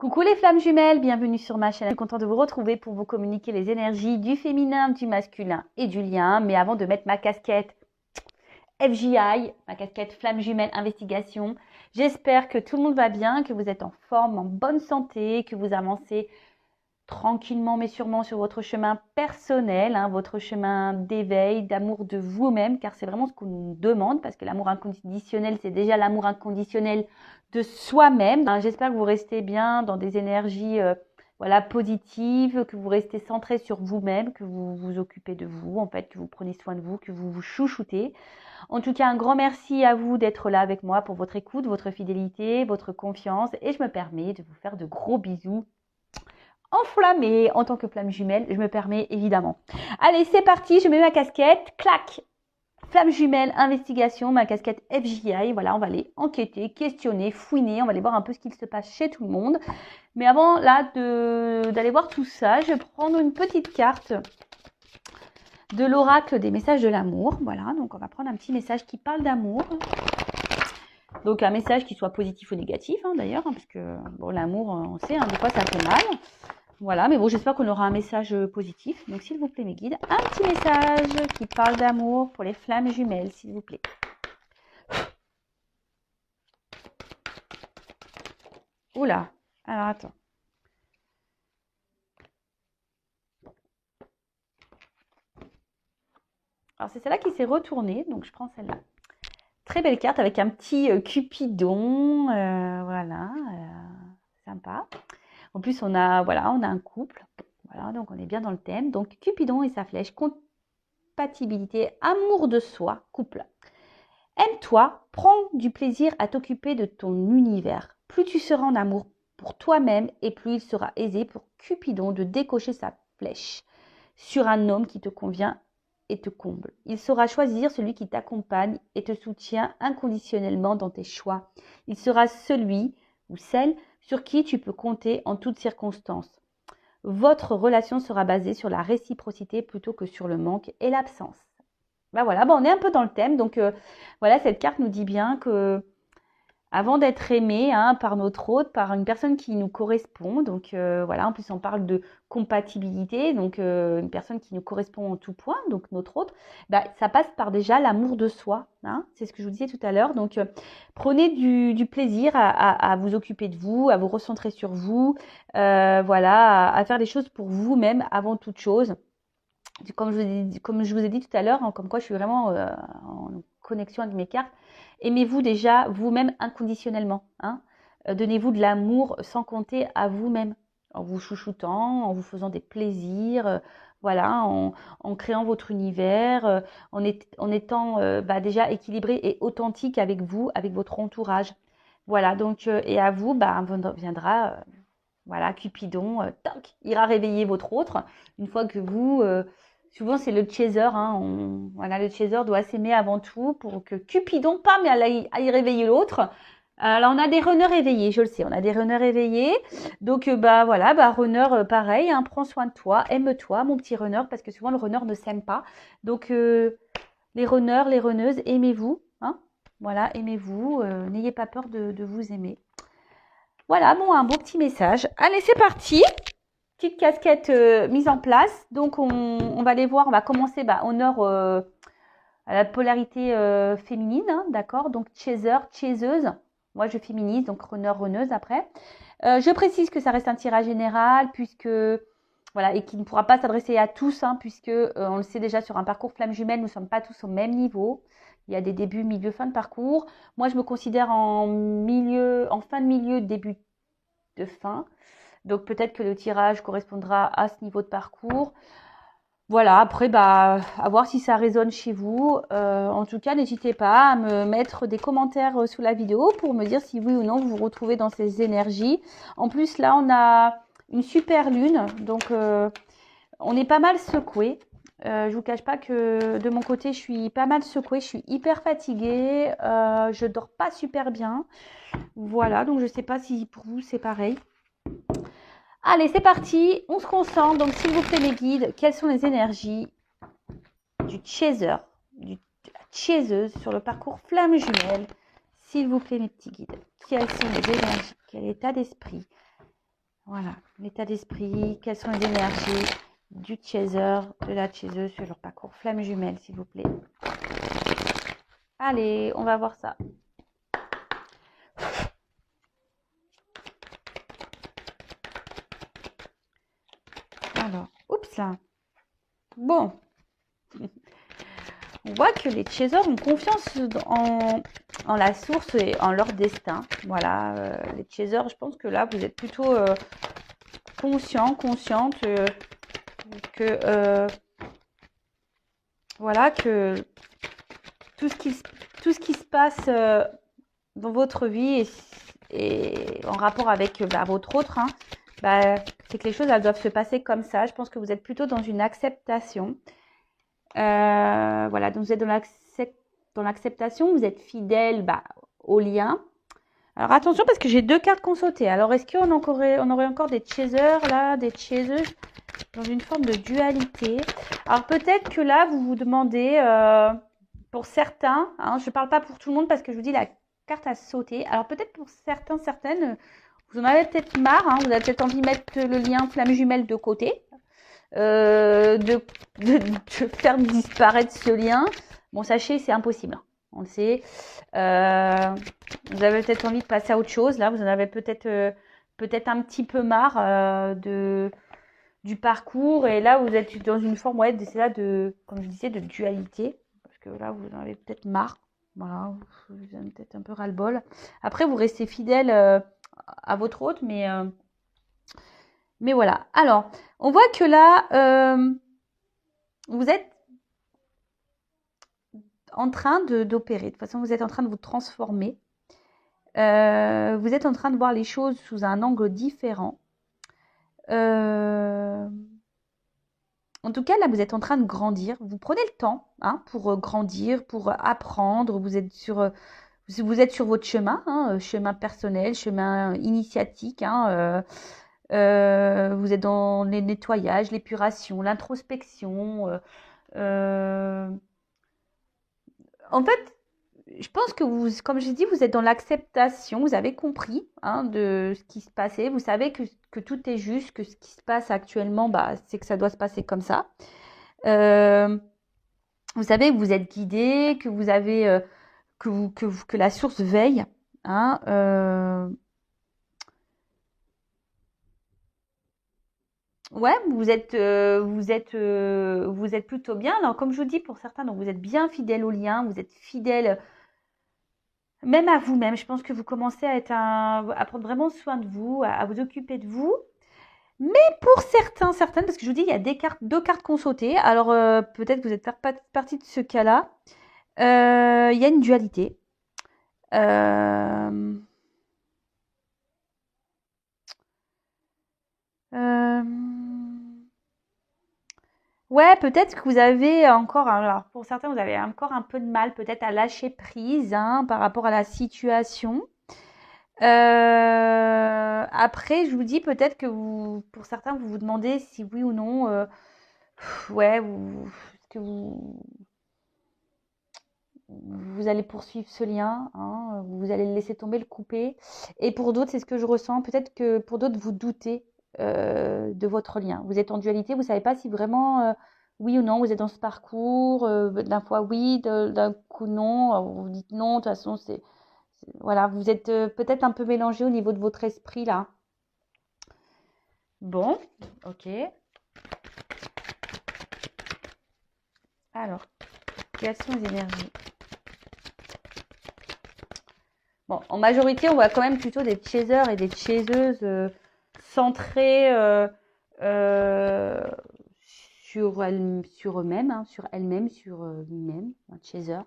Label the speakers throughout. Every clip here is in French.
Speaker 1: Coucou les flammes jumelles, bienvenue sur ma chaîne. Je suis contente de vous retrouver pour vous communiquer les énergies du féminin, du masculin et du lien. Mais avant de mettre ma casquette FJI, ma casquette flamme jumelle investigation, j'espère que tout le monde va bien, que vous êtes en forme, en bonne santé, que vous avancez tranquillement mais sûrement sur votre chemin personnel, votre chemin d'éveil, d'amour de vous-même, car c'est vraiment ce qu'on nous demande, parce que l'amour inconditionnel, c'est déjà l'amour inconditionnel de soi-même. J'espère que vous restez bien dans des énergies positives, que vous restez centré sur vous-même, que vous vous occupez de vous, en fait, que vous prenez soin de vous, que vous vous chouchoutez. En tout cas, un grand merci à vous d'être là avec moi pour votre écoute, votre fidélité, votre confiance, et je me permets de vous faire de gros bisous enflammée en tant que flamme jumelle, je me permets évidemment. Allez, c'est parti, je mets ma casquette, clac, flamme jumelle, investigation, ma casquette FJI, voilà, on va aller enquêter, questionner, fouiner, on va aller voir un peu ce qu'il se passe chez tout le monde. Mais avant là d'aller voir tout ça, je vais prendre une petite carte de l'oracle des messages de l'amour, voilà, donc on va prendre un petit message qui parle d'amour. Donc un message qui soit positif ou négatif d'ailleurs, parce que bon, l'amour, on sait, des fois ça fait mal. Voilà, mais bon, j'espère qu'on aura un message positif. Donc, s'il vous plaît, mes guides, un petit message qui parle d'amour pour les flammes jumelles, s'il vous plaît. Oula, alors attends. Alors, c'est celle-là qui s'est retournée, donc je prends celle-là. Très belle carte avec un petit Cupidon, voilà, sympa. En plus, on a un couple, voilà, donc on est bien dans le thème. Donc, Cupidon et sa flèche, compatibilité, amour de soi, couple. Aime-toi, prends du plaisir à t'occuper de ton univers. Plus tu seras en amour pour toi-même et plus il sera aisé pour Cupidon de décocher sa flèche sur un homme qui te convient et te comble. Il saura choisir celui qui t'accompagne et te soutient inconditionnellement dans tes choix. Il sera celui ou celle sur qui tu peux compter en toutes circonstances. Votre relation sera basée sur la réciprocité plutôt que sur le manque et l'absence. Ben voilà, on est un peu dans le thème. Donc voilà, cette carte nous dit bien que avant d'être aimé par notre hôte, par une personne qui nous correspond, donc voilà, en plus on parle de compatibilité, donc une personne qui nous correspond en tout point, donc notre hôte, ça passe par déjà l'amour de soi, c'est ce que je vous disais tout à l'heure. Donc prenez du plaisir à vous occuper de vous, à vous recentrer sur vous, voilà, à faire des choses pour vous-même avant toute chose. Comme je vous ai dit tout à l'heure, comme quoi je suis vraiment en connexion avec mes cartes. Aimez-vous déjà vous-même inconditionnellement. Donnez-vous de l'amour sans compter à vous-même, en vous chouchoutant, en vous faisant des plaisirs, voilà, en créant votre univers, en étant déjà équilibré et authentique avec vous, avec votre entourage. Voilà, donc, et à vous, viendra, voilà, Cupidon, toc, ira réveiller votre autre, une fois que vous... souvent, c'est le chaser. Voilà, le chaser doit s'aimer avant tout pour que Cupidon, pam, aille réveiller l'autre. Alors, on a des runners éveillés, je le sais, on a des runners éveillés. Donc, runner, pareil, prends soin de toi, aime-toi, mon petit runner, parce que souvent, le runner ne s'aime pas. Donc, les runners, les runneuses, aimez-vous. Voilà, aimez-vous, n'ayez pas peur de vous aimer. Voilà, un beau petit message. Allez, c'est parti. Petite casquette mise en place. Donc, on va aller voir. On va commencer honneur à la polarité féminine. D'accord. Donc, chaser, chaiseuse. Moi, je féminise. Donc, runner, runneuse après. Je précise que ça reste un tirage général puisque... Voilà, et qui ne pourra pas s'adresser à tous, puisque on le sait déjà sur un parcours flamme jumelle, nous ne sommes pas tous au même niveau. Il y a des débuts, milieu, fin de parcours. Moi, je me considère en fin de milieu, début de fin. Donc peut-être que le tirage correspondra à ce niveau de parcours. Voilà, après, à voir si ça résonne chez vous. En tout cas, n'hésitez pas à me mettre des commentaires sous la vidéo pour me dire si oui ou non vous vous retrouvez dans ces énergies. En plus, là, on a une super lune, donc on est pas mal secoué. Je vous cache pas que de mon côté, je suis pas mal secouée, je suis hyper fatiguée, je dors pas super bien. Voilà, donc je sais pas si pour vous c'est pareil. Allez, c'est parti, on se concentre. Donc, s'il vous plaît, mes guides, quelles sont les énergies du chaser, de la chaiseuse sur le parcours flamme jumelle? S'il vous plaît, mes petits guides, quelles sont les énergies? Quel état d'esprit? Voilà, l'état d'esprit, quelles sont les énergies du chaser, de la chaiseuse sur leur parcours. Flamme jumelle, s'il vous plaît. Allez, on va voir ça. Alors, oups là. Bon. On voit que les chasers ont confiance en la source et en leur destin. Voilà, les chasers, je pense que là, vous êtes plutôt consciente que voilà, que tout ce qui se passe dans votre vie et en rapport avec votre autre, hein, c'est que les choses, elles doivent se passer comme ça. Je pense que vous êtes plutôt dans une acceptation. Voilà, donc vous êtes dans l'acceptation, vous êtes fidèle au lien. Alors attention parce que j'ai 2 cartes qu'on sautait. Alors est-ce qu'on aurait encore des chasers là, des chaseuses dans une forme de dualité? Alors peut-être que là vous vous demandez, pour certains, hein, je ne parle pas pour tout le monde parce que je vous dis la carte a sauté. Alors peut-être pour certaines, vous en avez peut-être marre, hein, vous avez peut-être envie de mettre le lien flamme jumelle de côté. De faire disparaître ce lien. Bon, sachez, c'est impossible. On le sait. Vous avez peut-être envie de passer à autre chose. Là, vous en avez peut-être un petit peu marre du parcours. Et là, vous êtes dans une forme, ouais, comme je disais, de dualité. Parce que là, vous en avez peut-être marre. Voilà, vous avez peut-être un peu ras-le-bol. Après, vous restez fidèle à votre hôte, mais voilà. Alors, on voit que là, vous êtes en train d'opérer. De toute façon, vous êtes en train de vous transformer. Vous êtes en train de voir les choses sous un angle différent. En tout cas, là, vous êtes en train de grandir. Vous prenez le temps pour grandir, pour apprendre. Vous êtes sur votre chemin, chemin personnel, chemin initiatique. Vous êtes dans les nettoyages, l'épuration, l'introspection. En fait, je pense que vous, comme j'ai dit, vous êtes dans l'acceptation. Vous avez compris de ce qui se passait. Vous savez que tout est juste, que ce qui se passe actuellement, c'est que ça doit se passer comme ça. Vous savez que vous êtes guidé, que vous avez que la source veille. Ouais, vous êtes plutôt bien. Alors, comme je vous dis, pour certains, donc vous êtes bien fidèle au lien, vous êtes fidèle même à vous-même. Je pense que vous commencez à prendre vraiment soin de vous, à vous occuper de vous. Mais pour certaines, parce que je vous dis, il y a 2 cartes qu'on sautait. Alors, peut-être que vous êtes partie de ce cas-là. Il y a une dualité. Euh, euh, Ouais, peut-être que vous avez encore, alors pour certains, vous avez encore un peu de mal peut-être à lâcher prise par rapport à la situation. Après, je vous dis peut-être que pour certains, vous vous demandez si oui ou non, ouais, est-ce que vous allez poursuivre ce lien, vous allez le laisser tomber, le couper. Et pour d'autres, c'est ce que je ressens. Peut-être que pour d'autres, vous doutez de votre lien. Vous êtes en dualité, vous ne savez pas si vraiment, oui ou non, vous êtes dans ce parcours. D'un fois oui, d'un coup non. Vous dites non, de toute façon, voilà, vous êtes peut-être un peu mélangé au niveau de votre esprit là. Bon, ok. Alors, quelles sont les énergies? Bon, en majorité, on voit quand même plutôt des chasers et des chaseuses centrés euh, sur eux-mêmes, sur elles-mêmes, sur lui-même, un chaser.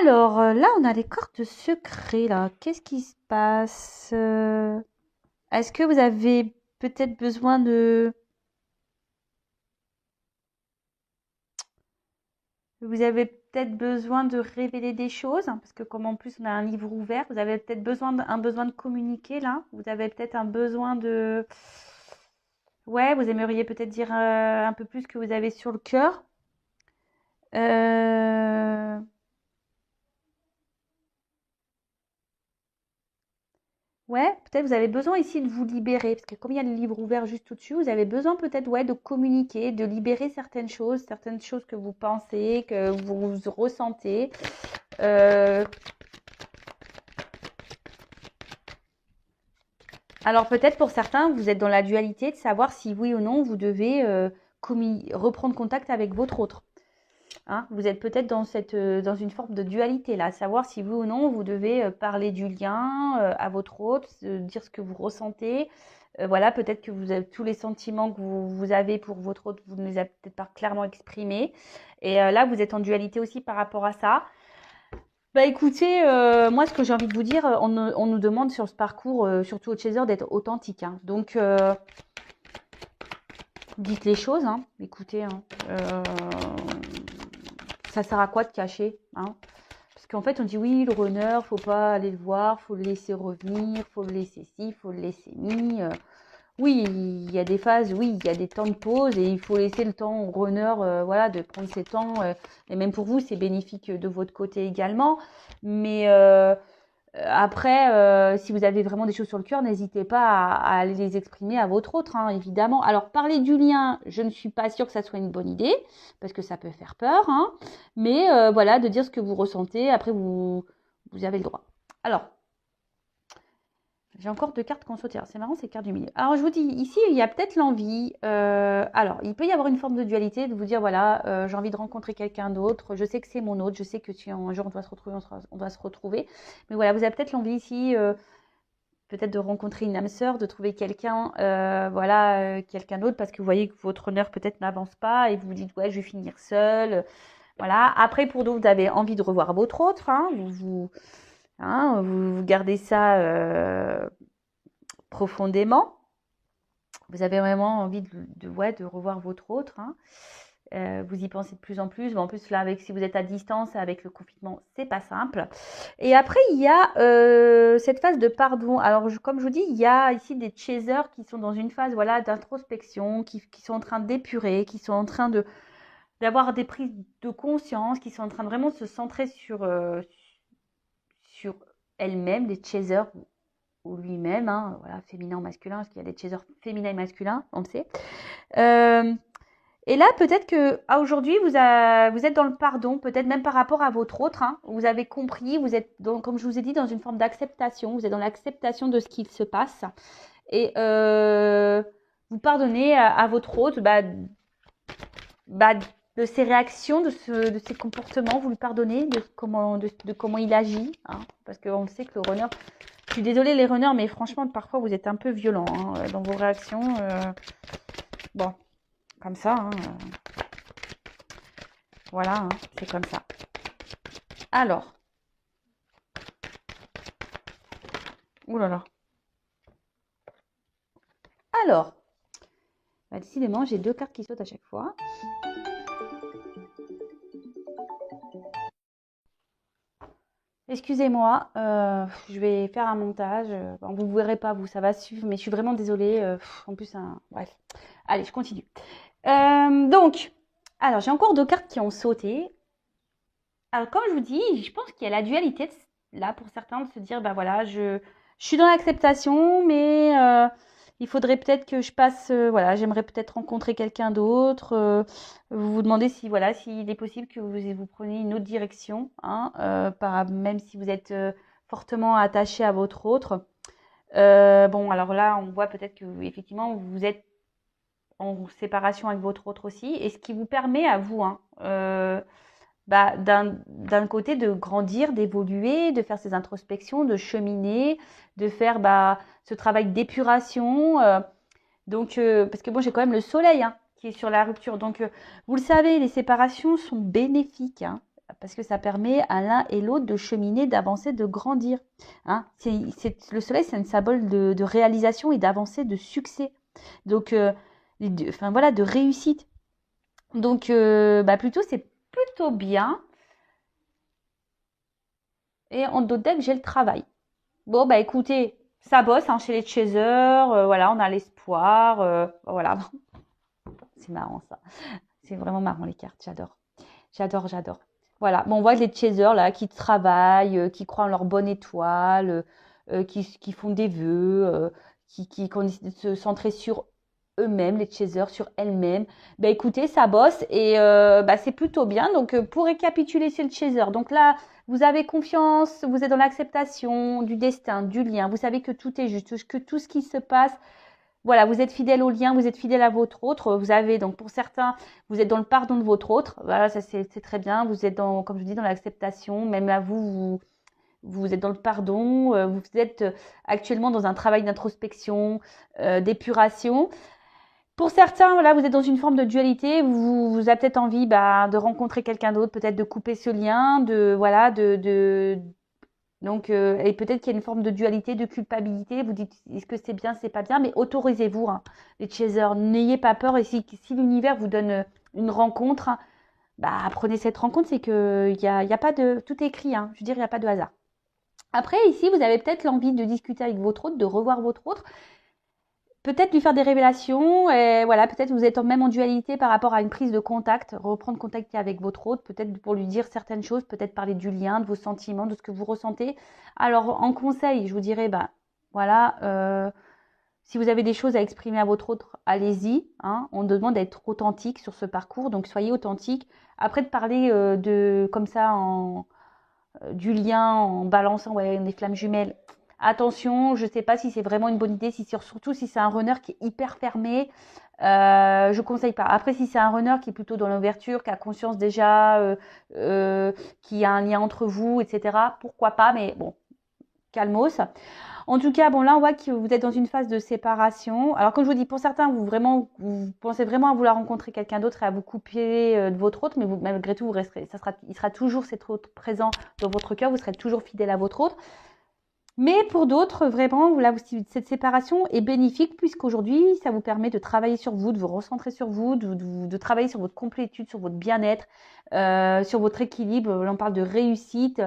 Speaker 1: Alors, là, on a les cartes secrets, là. Qu'est-ce qui se passe? Est-ce que vous avez peut-être besoin de... Vous avez peut-être besoin de révéler des choses, parce que comme en plus on a un livre ouvert, vous avez peut-être un besoin de communiquer là. Vous avez peut-être un besoin de... Ouais, vous aimeriez peut-être dire un peu plus ce que vous avez sur le cœur. Ouais, peut-être vous avez besoin ici de vous libérer, parce que comme il y a le livre ouvert juste au-dessus, vous avez besoin peut-être ouais, de communiquer, de libérer certaines choses que vous pensez, que vous ressentez. Euh, alors peut-être pour certains, vous êtes dans la dualité de savoir si oui ou non vous devez reprendre contact avec votre autre. Hein, vous êtes peut-être dans une forme de dualité là, savoir si oui ou non vous devez parler du lien à votre autre, dire ce que vous ressentez. Voilà, peut-être que vous avez tous les sentiments que vous avez pour votre autre, vous ne les avez peut-être pas clairement exprimés. Et là, vous êtes en dualité aussi par rapport à ça. Bah écoutez, moi ce que j'ai envie de vous dire, on nous demande sur ce parcours, surtout au Chaser, d'être authentique. Hein. Donc dites les choses, hein. Écoutez, hein. Ça sert à quoi de cacher, hein? Parce qu'en fait, on dit oui, le runner, faut pas aller le voir, faut le laisser revenir, faut le laisser ci, faut le laisser mi. Oui, il y a des phases, oui, il y a des temps de pause et il faut laisser le temps au runner, voilà, de prendre ses temps. Et même pour vous, c'est bénéfique de votre côté également. Mais après, si vous avez vraiment des choses sur le cœur, n'hésitez pas à aller les exprimer à votre autre, hein, évidemment. Alors, parler du lien, je ne suis pas sûre que ça soit une bonne idée, parce que ça peut faire peur, hein. Mais voilà, de dire ce que vous ressentez, après, vous avez le droit. Alors, j'ai encore deux cartes qu'on saute. C'est marrant, ces cartes du milieu. Alors, je vous dis, ici, il y a peut-être l'envie. Alors, il peut y avoir une forme de dualité, de vous dire, voilà, j'ai envie de rencontrer quelqu'un d'autre. Je sais que c'est mon autre. Je sais que si un jour on doit se retrouver, on doit se retrouver. Mais voilà, vous avez peut-être l'envie ici, peut-être de rencontrer une âme sœur, de trouver quelqu'un, voilà, quelqu'un d'autre, parce que vous voyez que votre honneur peut-être n'avance pas et vous vous dites, ouais, je vais finir seule. Voilà. Après, pour d'autres, vous avez envie de revoir votre autre. Hein, vous gardez ça profondément. Vous avez vraiment envie ouais, de revoir votre autre. Hein. Vous y pensez de plus en plus. En plus, là, si vous êtes à distance, avec le confinement, c'est pas simple. Et après, il y a cette phase de pardon. Alors, comme je vous dis, il y a ici des chasers qui sont dans une phase voilà, d'introspection, qui sont en train d'épurer, qui sont en train d'avoir des prises de conscience, qui sont en train de vraiment se centrer sur elles-mêmes, les chasers ou lui-même, hein, voilà, féminin ou masculin, parce qu'il y a des chasers féminins et masculins, on le sait. Et là, peut-être que aujourd'hui, vous êtes dans le pardon, peut-être même par rapport à votre autre. Hein, vous avez compris, vous êtes, comme je vous ai dit, dans une forme d'acceptation. Vous êtes dans l'acceptation de ce qu'il se passe. Et vous pardonnez à votre autre de ses réactions, de ses comportements. Vous lui pardonnez de comment il agit. Hein, parce qu'on le sait que le runner... Je suis désolée les runners, mais franchement, parfois, vous êtes un peu violents hein, dans vos réactions. Bon, comme ça. Hein, voilà, hein, c'est comme ça. Alors. Ouh là là. Alors. Bah, décidément, j'ai deux cartes qui sautent à chaque fois. Excusez-moi, je vais faire un montage. Bon, vous ne verrez pas, vous, ça va suivre, mais je suis vraiment désolée. En plus, bref. Allez, je continue. Donc, alors, j'ai encore deux cartes qui ont sauté. Alors, comme je vous dis, je pense qu'il y a la dualité, là, pour certains, de se dire, bah voilà, je suis dans l'acceptation, mais il faudrait peut-être que je passe, voilà, j'aimerais peut-être rencontrer quelqu'un d'autre. Vous vous demandez si, voilà, s'il est possible que vous preniez une autre direction, hein, même si vous êtes fortement attaché à votre autre. Bon, alors là, on voit peut-être que, effectivement, vous êtes en séparation avec votre autre aussi, et ce qui vous permet à vous, hein, d'un côté de grandir, d'évoluer, de faire ces introspections, de cheminer, de faire ce travail d'épuration. Donc, parce que bon, j'ai quand même le soleil hein, qui est sur la rupture. Donc, vous le savez, les séparations sont bénéfiques. Hein, parce que ça permet à l'un et l'autre de cheminer, d'avancer, de grandir. Hein. Le soleil, c'est un symbole de réalisation et d'avancée, de succès. Donc, enfin voilà, de réussite. Donc, plutôt, c'est plutôt bien. Et en d'autres decks, j'ai le travail. Bon, bah écoutez, ça bosse hein, chez les chasers. Voilà, on a l'espoir. Voilà, c'est marrant ça. C'est vraiment marrant les cartes. J'adore. J'adore, j'adore. Voilà, bon, on voit les chasers là qui travaillent, qui croient en leur bonne étoile, qui font des vœux, qui ont décidé de se centrer sur eux-mêmes, les chasers, sur elles-mêmes. Bah écoutez, ça bosse et bah, c'est plutôt bien. Donc pour récapituler, c'est le chaser. Donc là, vous avez confiance, vous êtes dans l'acceptation du destin, du lien. Vous savez que tout est juste, que tout ce qui se passe, voilà, vous êtes fidèle au lien, vous êtes fidèle à votre autre. Vous avez donc pour certains, vous êtes dans le pardon de votre autre. Voilà, ça c'est très bien. Vous êtes dans, comme je dis, dans l'acceptation. Même à vous êtes dans le pardon. Vous êtes actuellement dans un travail d'introspection, d'épuration. Pour certains, voilà, vous êtes dans une forme de dualité. Vous avez peut-être envie de rencontrer quelqu'un d'autre, peut-être de couper ce lien, donc, et peut-être qu'il y a une forme de dualité, de culpabilité. Vous dites, est-ce que c'est bien, c'est pas bien, mais autorisez-vous, hein, les chasers. N'ayez pas peur. Et si l'univers vous donne une rencontre, prenez cette rencontre. C'est que y a pas de, tout est écrit. Hein, je veux dire, il n'y a pas de hasard. Après, ici, vous avez peut-être l'envie de discuter avec votre autre, de revoir votre autre. Peut-être lui faire des révélations, et voilà, peut-être vous êtes même en dualité par rapport à une prise de contact, reprendre contact avec votre autre, peut-être pour lui dire certaines choses, peut-être parler du lien, de vos sentiments, de ce que vous ressentez. Alors, en conseil, je vous dirais, voilà, si vous avez des choses à exprimer à votre autre, allez-y. Hein, on demande d'être authentique sur ce parcours, donc soyez authentique. Après, de parler comme ça, du lien en balançant des flammes jumelles. Attention, je ne sais pas si c'est vraiment une bonne idée, surtout si c'est un runner qui est hyper fermé. Je ne conseille pas. Après, si c'est un runner qui est plutôt dans l'ouverture, qui a conscience déjà, qui a un lien entre vous, etc., pourquoi pas, mais bon, calmos. En tout cas, bon, là, on voit que vous êtes dans une phase de séparation. Alors, comme je vous dis, pour certains, vous pensez vraiment à vouloir rencontrer quelqu'un d'autre et à vous couper de votre autre, mais malgré tout, vous resterez. Il sera toujours cet autre présent dans votre cœur. Vous serez toujours fidèle à votre autre. Mais pour d'autres, vraiment, là, cette séparation est bénéfique puisqu'aujourd'hui, ça vous permet de travailler sur vous, de vous recentrer sur vous, de travailler sur votre complétude, sur votre bien-être, sur votre équilibre. Là, on parle de réussite.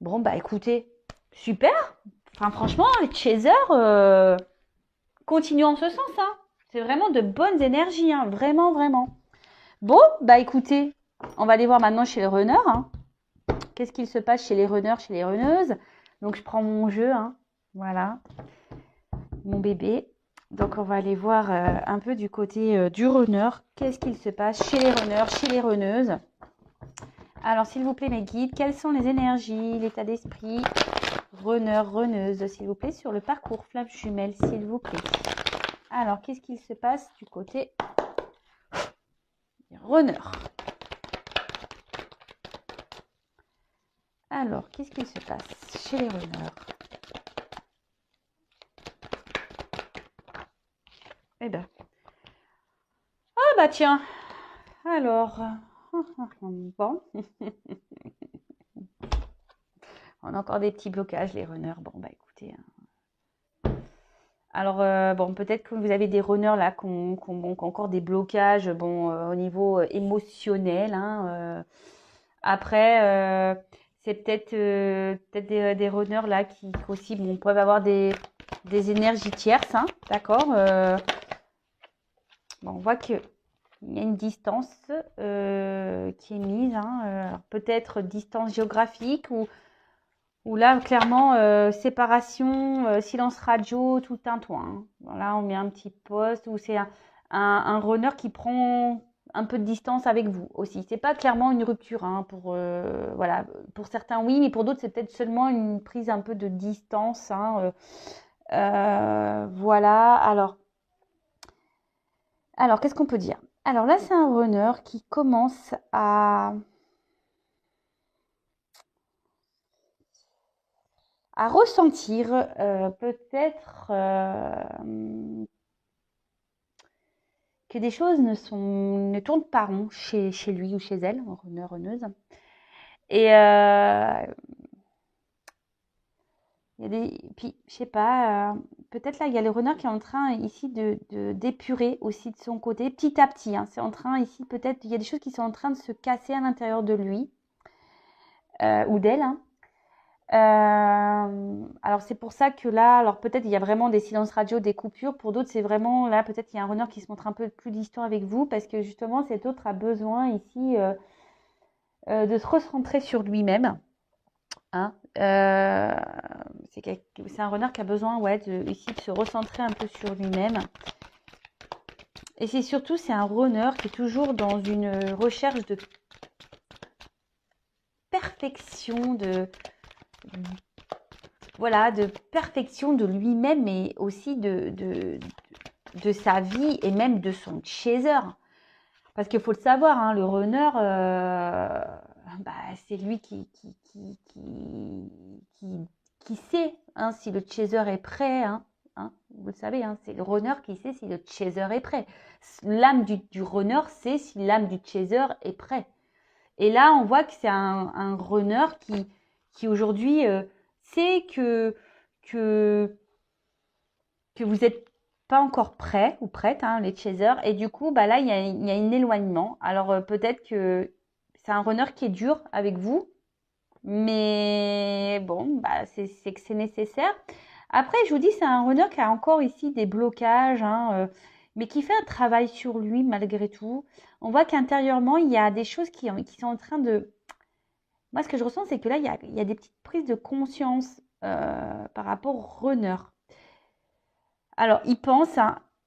Speaker 1: Bon, écoutez, super. Enfin, franchement, les chasers, continuent en ce sens. Hein. C'est vraiment de bonnes énergies. Hein. Vraiment, vraiment. Bon, écoutez, on va aller voir maintenant chez les runners. Hein. Qu'est-ce qu'il se passe chez les runners, chez les runneuses? Donc, je prends mon jeu. Hein. Voilà. Mon bébé. Donc, on va aller voir un peu du côté du runner. Qu'est-ce qu'il se passe chez les runners, chez les runneuses? Alors, s'il vous plaît, mes guides, quelles sont les énergies, l'état d'esprit runner, runneuse, s'il vous plaît, sur le parcours flamme jumelle, s'il vous plaît. Alors, qu'est-ce qu'il se passe du côté runner? Alors, qu'est-ce qu'il se passe chez les runners? Eh ben. Ah tiens. Alors. Bon. On a encore des petits blocages, les runners. Bon, écoutez. Alors, peut-être que vous avez des runners là qui ont encore des blocages au niveau émotionnel. Hein, après, c'est peut-être des runners là qui aussi peuvent avoir des énergies tierces. Hein, d'accord. On voit qu'il y a une distance qui est mise. Hein, peut-être distance géographique ou là, clairement, séparation, silence radio, tout un toit. Hein. Voilà, on met un petit poste où c'est un runner qui prend un peu de distance avec vous aussi. C'est pas clairement une rupture. Hein, voilà. Pour certains, oui, mais pour d'autres, c'est peut-être seulement une prise un peu de distance. Hein, voilà. Alors qu'est-ce qu'on peut dire? Alors là, c'est un runner qui commence à ressentir peut-être que des choses ne tournent pas rond chez lui ou chez elle, runner, runneuse. Et puis, je sais pas, peut-être là, il y a le runner qui est en train ici d'épurer aussi de son côté, petit à petit. Hein, c'est en train ici, peut-être, il y a des choses qui sont en train de se casser à l'intérieur de lui ou d'elle. Hein. Alors c'est pour ça que là, alors peut-être il y a vraiment des silences radio, des coupures. Pour d'autres, c'est vraiment là, peut-être il y a un runner qui se montre un peu plus distant avec vous parce que justement cet autre a besoin ici de se recentrer sur lui-même. Hein, c'est un runner qui a besoin, ouais, ici de se recentrer un peu sur lui-même. Et c'est surtout, c'est un runner qui est toujours dans une recherche de perfection, voilà, de perfection de lui-même, mais aussi de sa vie et même de son chaser. Parce qu'il faut le savoir, hein, le runner, bah, c'est lui qui sait, hein, si le chaser est prêt. Hein, vous le savez, hein, c'est le runner qui sait si le chaser est prêt. L'âme du runner sait si l'âme du chaser est prêt. Et là, on voit que c'est un runner qui aujourd'hui sait que vous n'êtes pas encore prêt ou prête, hein, les chasers. Et du coup, bah là, il y a un éloignement. Alors, peut-être que c'est un runner qui est dur avec vous. Mais bon, bah, c'est que c'est nécessaire. Après, je vous dis, c'est un runner qui a encore ici des blocages, hein, mais qui fait un travail sur lui malgré tout. On voit qu'intérieurement, il y a des choses qui sont en train de... Moi, ce que je ressens, c'est que là, il y a des petites prises de conscience par rapport au runner. Alors, il pense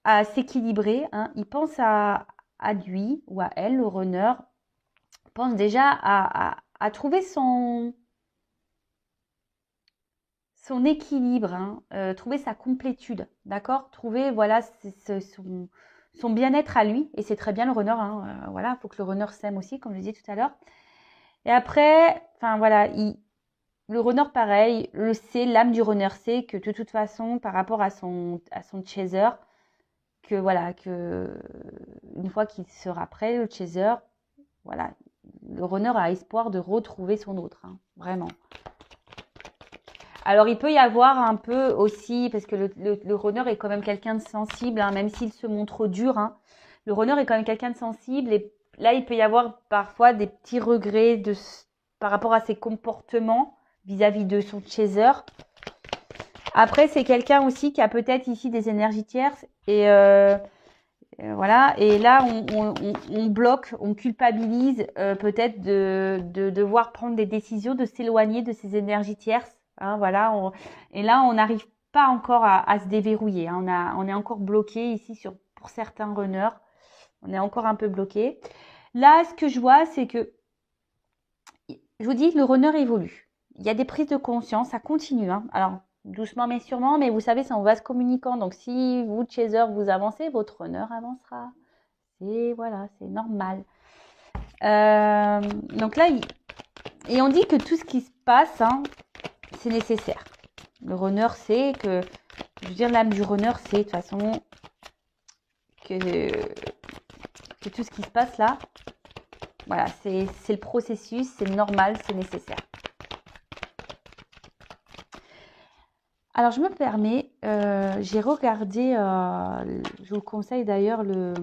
Speaker 1: à s'équilibrer, hein, il pense à lui ou à elle, le runner, pense déjà à trouver son équilibre, hein, trouver sa complétude, d'accord? Trouver, voilà, son bien-être à lui, et c'est très bien le runner, hein, voilà, il faut que le runner s'aime aussi, comme je disais tout à l'heure. Et après, enfin voilà, le runner pareil, le sait, l'âme du runner sait que de toute façon, par rapport à son chaser, que voilà, que une fois qu'il sera prêt, le chaser, voilà, le runner a espoir de retrouver son autre, hein, vraiment. Alors, il peut y avoir un peu aussi, parce que le runner est quand même quelqu'un de sensible, hein, même s'il se montre dur, hein, le runner est quand même quelqu'un de sensible, et là, il peut y avoir parfois des petits regrets par rapport à ses comportements vis-à-vis de son chaser. Après, c'est quelqu'un aussi qui a peut-être ici des énergies tierces, et voilà, et là on bloque, on culpabilise peut-être de devoir prendre des décisions, de s'éloigner de ces énergies tierces, hein, voilà, et là on n'arrive pas encore à se déverrouiller, hein, on est encore bloqué ici pour certains runners, on est encore un peu bloqué. Là, ce que je vois, c'est que, je vous dis, le runner évolue, il y a des prises de conscience, ça continue, hein. Alors doucement mais sûrement, mais vous savez, c'est en vase communicant, donc si vous, chaser, vous avancez, votre runner avancera. Et voilà, c'est normal. Donc là, et on dit que tout ce qui se passe, hein, c'est nécessaire. Le runner sait que, je veux dire, l'âme du runner sait de toute façon que tout ce qui se passe là, voilà, c'est le processus, c'est normal, c'est nécessaire. Alors, je me permets, j'ai regardé, je vous conseille d'ailleurs le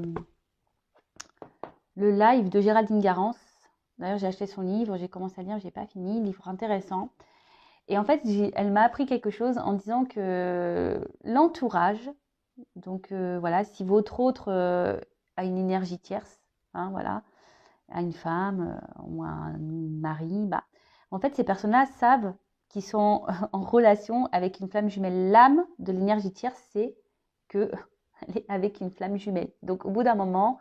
Speaker 1: live de Géraldine Garance. D'ailleurs, j'ai acheté son livre, j'ai commencé à lire, j'ai pas fini, livre intéressant. Et en fait, elle m'a appris quelque chose en disant que l'entourage, donc voilà, si votre autre a une énergie tierce, hein, voilà, a une femme ou un mari, bah, en fait, ces personnes-là savent qu'ils sont en relation avec une flamme jumelle. L'âme de l'énergie tierce, c'est qu'elle est avec une flamme jumelle. Donc, au bout d'un moment,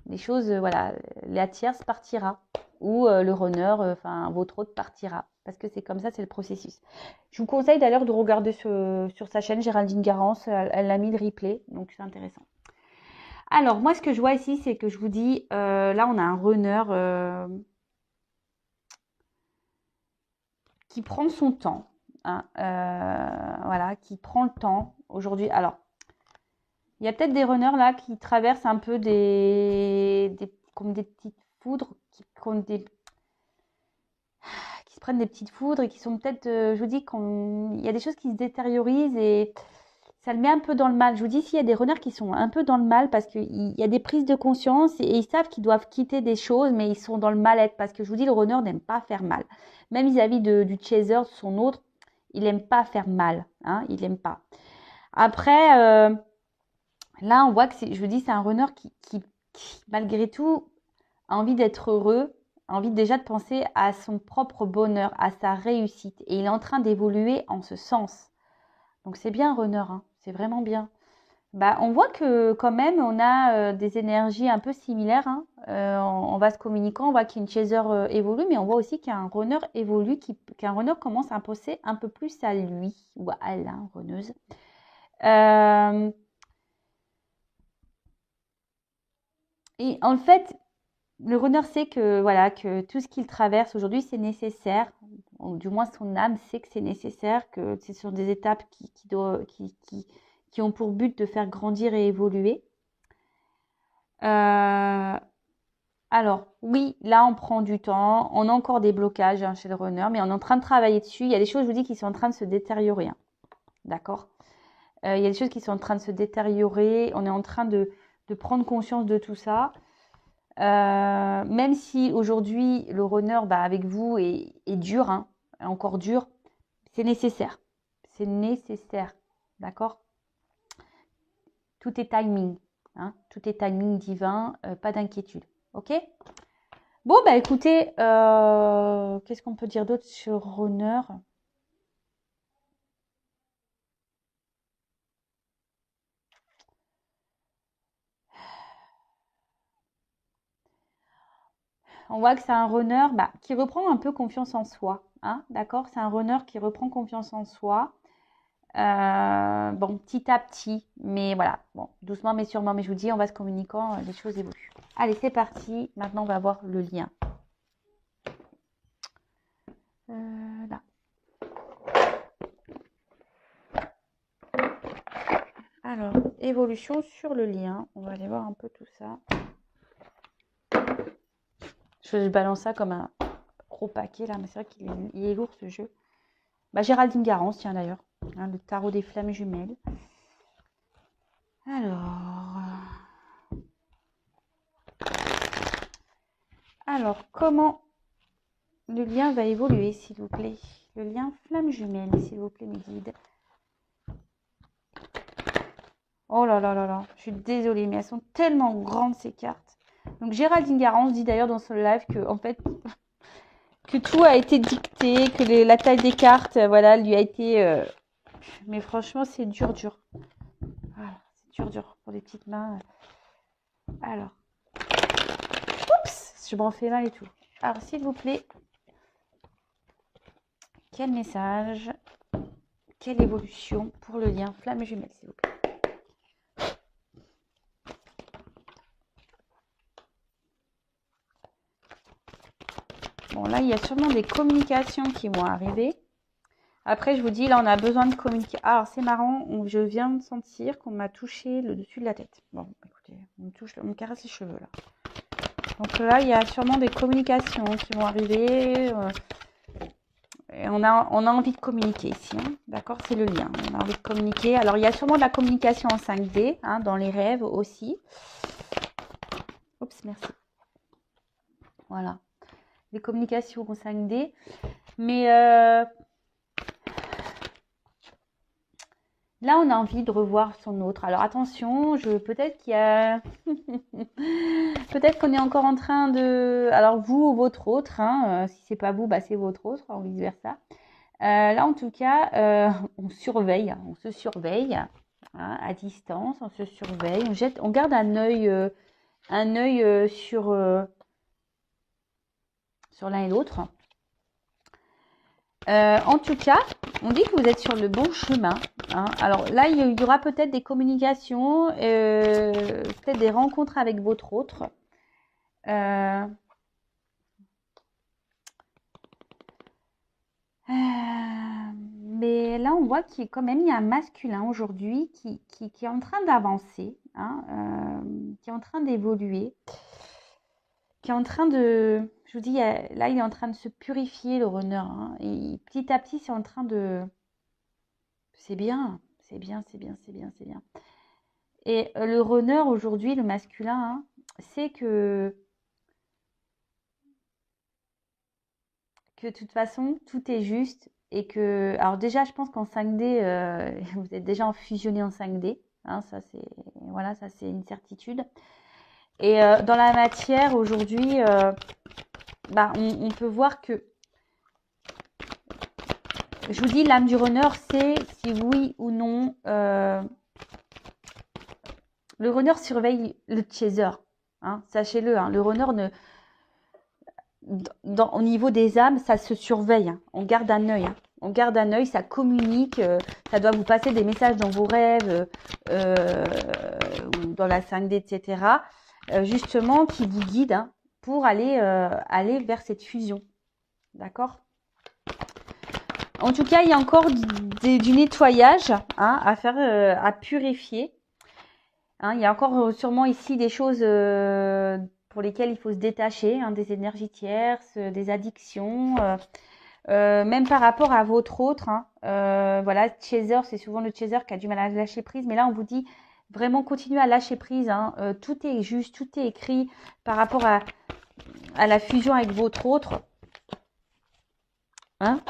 Speaker 1: les choses, voilà, la tierce partira ou le runner, enfin votre autre partira. Parce que c'est comme ça, c'est le processus. Je vous conseille d'ailleurs de regarder sur sa chaîne Géraldine Garance, elle a mis le replay, donc c'est intéressant. Alors, moi, ce que je vois ici, c'est que je vous dis, là, on a un runner qui prend son temps, hein, voilà, qui prend le temps aujourd'hui. Alors, il y a peut-être des runners là qui traversent un peu comme des petites foudres, qui se prennent des petites foudres et qui sont peut-être, je vous dis, il y a des choses qui se détériorisent et ça le met un peu dans le mal. Je vous dis, s'il y a des runners qui sont un peu dans le mal parce qu'il y a des prises de conscience et ils savent qu'ils doivent quitter des choses, mais ils sont dans le mal-être parce que je vous dis, le runner n'aime pas faire mal. Même vis-à-vis du chaser, son autre, il n'aime pas faire mal, hein, il n'aime pas. Après, là, on voit que je vous dis, c'est un runner qui, malgré tout, a envie d'être heureux, a envie déjà de penser à son propre bonheur, à sa réussite. Et il est en train d'évoluer en ce sens. Donc c'est bien, runner, hein, c'est vraiment bien. Bah, on voit que quand même, on a des énergies un peu similaires, hein. En vase communicant, on voit qu'une chaser évolue, mais on voit aussi qu'un runner évolue, qu'un runner commence à penser un peu plus à lui ou à elle, hein, runneuse. Et en fait, le runner sait que voilà que tout ce qu'il traverse aujourd'hui, c'est nécessaire. Ou du moins, son âme sait que c'est nécessaire, que ce sont des étapes qui ont pour but de faire grandir et évoluer. Alors, oui, là, on prend du temps. On a encore des blocages, hein, chez le runner, mais on est en train de travailler dessus. Il y a des choses, je vous dis, qui sont en train de se détériorer, hein. D'accord? Il y a des choses qui sont en train de se détériorer. On est en train de prendre conscience de tout ça. Même si aujourd'hui, le runner, bah, avec vous, est dur, hein, encore dur, c'est nécessaire. C'est nécessaire. D'accord? Tout est timing, hein, tout est timing divin, pas d'inquiétude. Ok? Bon, bah écoutez, qu'est-ce qu'on peut dire d'autre sur runner? On voit que c'est un runner, bah, qui reprend un peu confiance en soi, hein, d'accord? C'est un runner qui reprend confiance en soi. Bon, petit à petit, mais voilà, bon, doucement mais sûrement. Mais je vous dis, on va se communiquant, les choses évoluent. Allez, c'est parti. Maintenant, on va voir le lien. Là. Alors, évolution sur le lien. On va aller voir un peu tout ça. Je balance ça comme un gros paquet là, mais c'est vrai qu'il est lourd ce jeu. Bah, Géraldine Garance, tiens d'ailleurs, hein, le tarot des flammes jumelles. Alors, comment le lien va évoluer, s'il vous plaît? Le lien flamme jumelle, s'il vous plaît, mes guides. Oh là là là là, je suis désolée, mais elles sont tellement grandes ces cartes. Donc Géraldine Garance dit d'ailleurs dans son live que en fait que tout a été dicté, que la taille des cartes, voilà, lui a été. Mais franchement, c'est dur. Voilà, c'est dur pour les petites mains. Alors, oups, je m'en fais mal et tout. Alors, s'il vous plaît, quel message, quelle évolution pour le lien flamme jumelle, s'il vous plaît? Bon, là, il y a sûrement des communications qui vont arriver. Après, je vous dis, là, on a besoin de communiquer. Alors, c'est marrant, je viens de sentir qu'on m'a touché le dessus de la tête. Bon, écoutez, on me caresse les cheveux, là. Donc là, il y a sûrement des communications qui vont arriver. Et on a envie de communiquer ici, hein. D'accord? C'est le lien. On a envie de communiquer. Alors, il y a sûrement de la communication en 5D, hein, dans les rêves aussi. Oups, merci. Voilà. Des communications en 5D. Mais là, on a envie de revoir son autre. Alors, attention, peut-être qu'il y a... peut-être qu'on est encore en train de... Alors, vous ou votre autre, hein, si c'est pas vous, bah, c'est votre autre, ou vice-versa. Là, en tout cas, on surveille, on se surveille, hein, à distance, on se surveille, on garde un œil sur l'un et l'autre. En tout cas, on dit que vous êtes sur le bon chemin, hein. Alors là, il y aura peut-être des communications, peut-être des rencontres avec votre autre. Mais là, on voit qu'il quand même il y a un masculin aujourd'hui qui est en train d'avancer, hein, qui est en train d'évoluer, qui est en train de... Je vous dis, là, il est en train de se purifier, le runner, hein, et petit à petit, c'est en train de... C'est bien. Et le runner aujourd'hui, le masculin, hein, c'est que de toute façon, tout est juste et que... Alors déjà, je pense qu'en 5D, vous êtes déjà fusionné en 5D, hein, ça c'est... Voilà, ça c'est une certitude. Et dans la matière, aujourd'hui, bah, on peut voir que, je vous dis, l'âme du runner, c'est si oui ou non, le runner surveille le chaser. Hein, sachez-le, hein, le runner ne, au niveau des âmes, ça se surveille. Hein, on garde un œil. Hein, on garde un œil, ça communique, ça doit vous passer des messages dans vos rêves, ou dans la 5D, etc. Justement, qui vous guide, hein, pour aller vers cette fusion. D'accord? En tout cas, il y a encore du nettoyage, hein, à faire, à purifier. Hein, il y a encore sûrement ici des choses pour lesquelles il faut se détacher, hein, des énergies tierces, des addictions, même par rapport à votre autre. Hein, voilà, chaser, c'est souvent le chaser qui a du mal à lâcher prise, mais là on vous dit vraiment continuez à lâcher prise. Hein, tout est juste, tout est écrit par rapport à la fusion avec votre autre. Hein,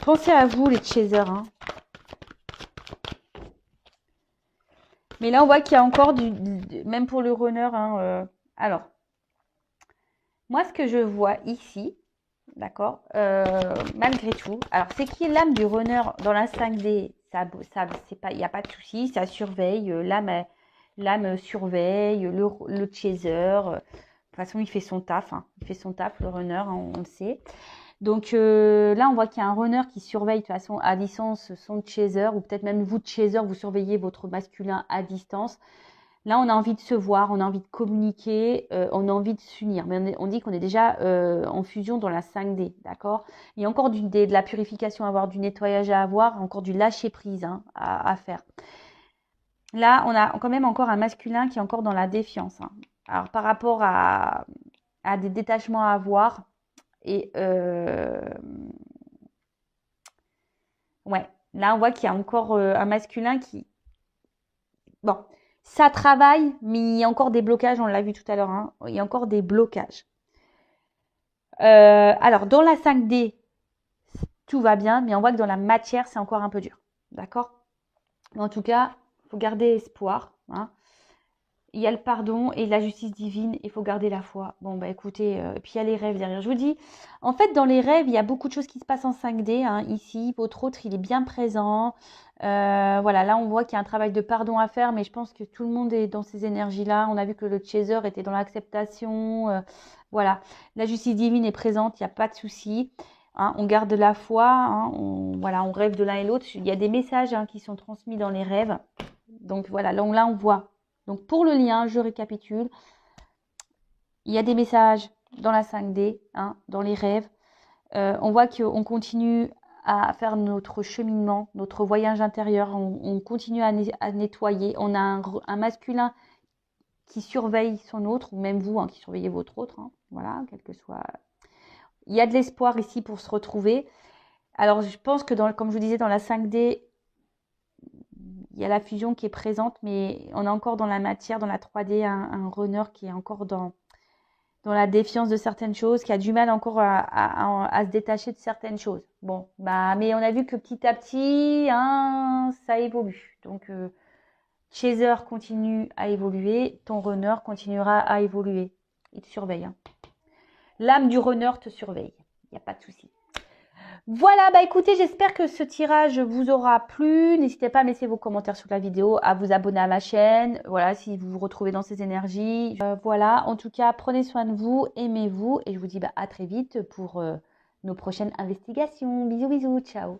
Speaker 1: pensez à vous les chasers. Hein. Mais là, on voit qu'il y a encore même pour le runner. Hein, alors, moi, ce que je vois ici, d'accord, malgré tout, alors c'est qui est l'âme du runner dans la 5D, ça c'est pas, il n'y a pas de souci, ça surveille, l'âme surveille, le chaser. De toute façon, il fait son taf, hein, il fait son taf, le runner, hein, on le sait. Donc là, on voit qu'il y a un runner qui surveille de toute façon à distance son chaser, ou peut-être même vous, chaser, vous surveillez votre masculin à distance. Là, on a envie de se voir, on a envie de communiquer, on a envie de s'unir. Mais on dit qu'on est déjà en fusion dans la 5D, d'accord? Il y a encore de la purification à avoir, du nettoyage à avoir, encore du lâcher-prise, hein, à faire. Là, on a quand même encore un masculin qui est encore dans la défiance. Hein. Alors, par rapport à des détachements à avoir, et ouais, là, on voit qu'il y a encore un masculin qui... Bon, ça travaille, mais il y a encore des blocages, on l'a vu tout à l'heure, hein, il y a encore des blocages. Alors, dans la 5D, tout va bien, mais on voit que dans la matière, c'est encore un peu dur. D'accord? Mais en tout cas, il faut garder espoir. Hein. Il y a le pardon et la justice divine, il faut garder la foi. Bon, bah écoutez, puis il y a les rêves derrière. Je vous dis, en fait, dans les rêves, il y a beaucoup de choses qui se passent en 5D. Hein. Ici, votre autre, il est bien présent. Voilà, là, on voit qu'il y a un travail de pardon à faire, mais je pense que tout le monde est dans ces énergies-là. On a vu que le chaser était dans l'acceptation. Voilà, la justice divine est présente, il n'y a pas de souci. Hein, on garde la foi. Hein, voilà, on rêve de l'un et l'autre. Il y a des messages, hein, qui sont transmis dans les rêves. Donc voilà, là, on voit. Donc pour le lien, je récapitule. Il y a des messages dans la 5D, hein, dans les rêves. On voit qu'on continue à faire notre cheminement, notre voyage intérieur. On continue à nettoyer. On a un masculin qui surveille son autre, ou même vous, hein, qui surveillez votre autre. Hein, voilà, quel que soit. Il y a de l'espoir ici pour se retrouver. Alors je pense que, comme je vous disais, dans la 5D, il y a la fusion qui est présente, mais on est encore dans la matière, dans la 3D, un runner qui est encore dans la défiance de certaines choses, qui a du mal encore à se détacher de certaines choses. Bon, bah, mais on a vu que petit à petit, hein, ça évolue. Donc, chaser continue à évoluer, ton runner continuera à évoluer. Il te surveille. Hein. L'âme du runner te surveille. Il n'y a pas de souci. Voilà, bah écoutez, j'espère que ce tirage vous aura plu. N'hésitez pas à laisser vos commentaires sous la vidéo, à vous abonner à ma chaîne. Voilà, si vous vous retrouvez dans ces énergies. Voilà, en tout cas, prenez soin de vous, aimez-vous. Et je vous dis à très vite pour nos prochaines investigations. Bisous, bisous, ciao.